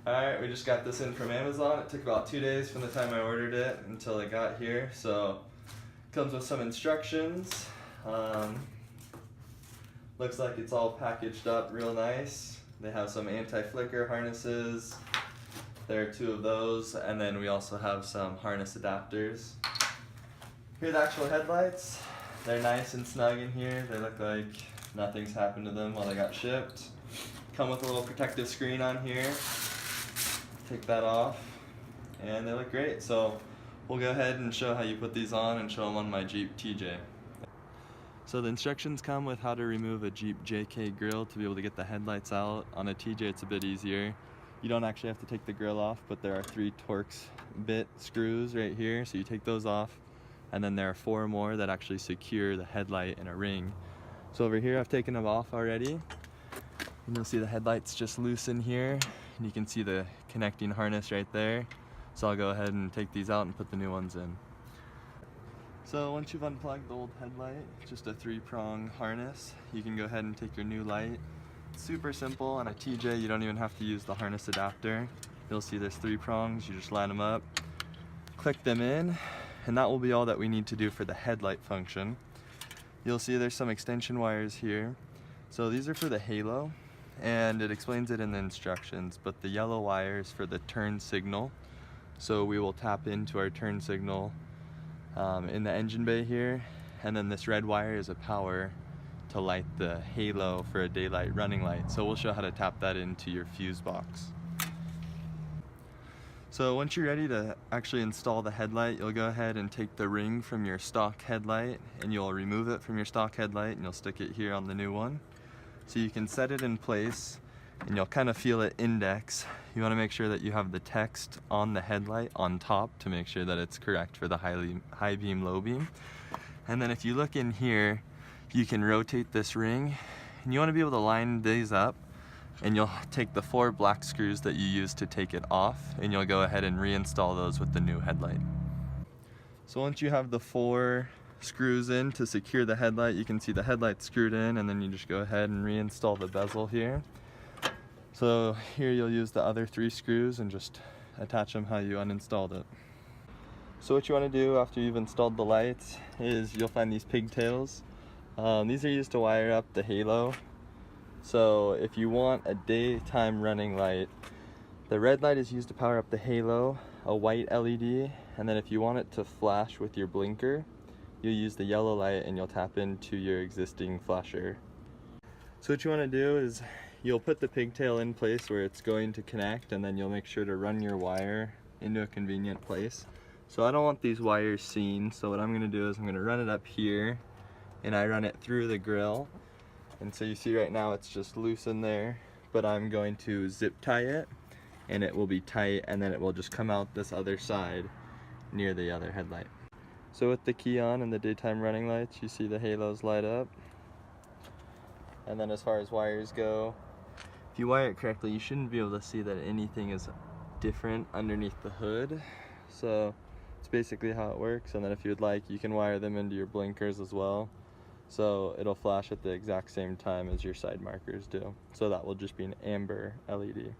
Alright, we just got this in from Amazon. It took about 2 days from the time I ordered it until it got here. So, comes with some instructions. Looks like it's all packaged up real nice. They have some anti-flicker harnesses. There are 2 of those, and then we also have some harness adapters. Here are the actual headlights. They're nice and snug in here. They look like nothing's happened to them while they got shipped. Come with a little protective screen on here. Take that off, and they look great. So we'll go ahead and show how you put these on and show them on my Jeep TJ. So the instructions come with how to remove a Jeep JK grill to be able to get the headlights out. On a TJ it's a bit easier. You don't actually have to take the grill off, but there are 3 Torx bit screws right here, so you take those off, and then there are 4 more that actually secure the headlight in a ring. So over here I've taken them off already, and you'll see the headlights just loose in here, and you can see the connecting harness right there. So I'll go ahead and take these out and put the new ones in. So once you've unplugged the old headlight, just a 3-prong harness, you can go ahead and take your new light. It's super simple. On a TJ you don't even have to use the harness adapter. You'll see there's 3 prongs, you just line them up, click them in, and that will be all that we need to do for the headlight function. You'll see there's some extension wires here. So these are for the halo, and it explains it in the instructions, but the yellow wire is for the turn signal. So we will tap into our turn signal in the engine bay here, and then this red wire is a power to light the halo for a daylight running light. So we'll show how to tap that into your fuse box. So once you're ready to actually install the headlight, you'll go ahead and take the ring from your stock headlight, and you'll remove it from your stock headlight, and you'll stick it here on the new one. So you can set it in place, and you'll kind of feel it index. You want to make sure that you have the text on the headlight on top to make sure that it's correct for the high beam, low beam. And then if you look in here, you can rotate this ring, and you want to be able to line these up, and you'll take the 4 black screws that you used to take it off, and you'll go ahead and reinstall those with the new headlight. So once you have the 4 screws in to secure the headlight, you can see the headlight screwed in, and then you just go ahead and reinstall the bezel here. So here you'll use the other 3 screws and just attach them how you uninstalled it. So what you want to do after you've installed the lights is you'll find these pigtails. These are used to wire up the halo. So if you want a daytime running light, the red light is used to power up the halo, a white LED, and then if you want it to flash with your blinker, you'll use the yellow light and you'll tap into your existing flasher. So what you want to do is you'll put the pigtail in place where it's going to connect, and then you'll make sure to run your wire into a convenient place. So I don't want these wires seen, so what I'm going to do is I'm going to run it up here, and I run it through the grill. And so you see right now it's just loose in there, but I'm going to zip tie it, and it will be tight, and then it will just come out this other side near the other headlight. So with the key on and the daytime running lights, you see the halos light up. And then as far as wires go, if you wire it correctly, you shouldn't be able to see that anything is different underneath the hood. So it's basically how it works. And then if you would like, you can wire them into your blinkers as well. So it'll flash at the exact same time as your side markers do. So that will just be an amber LED.